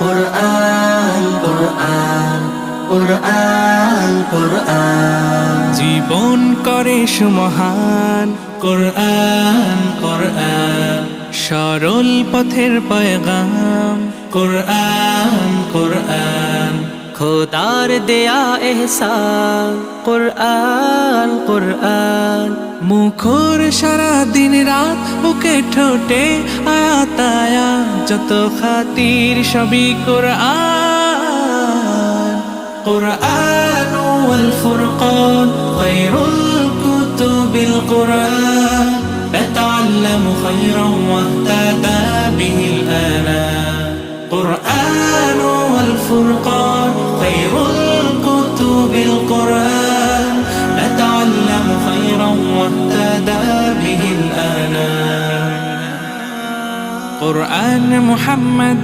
কুরআন কুরআন কুরআন কুরআন জীবন করে সুমহান কুরআন কুরআন সরল পথের পয়গাম কুরআন কুরআন খোদার দেয়া এহসান কুরআন কুরআন মুখর সারা দিন রাত বুকে ঠোঁটে আয়াত আয়াত যত খাতির সবই কুরআন قرآن والفرقان خير الكتب القرآن نتعلم خيرا واهتدى به الآنام قرآن والفرقان خير الكتب القرآن نتعلم خيرا واهتدى به الآنام قرآن محمد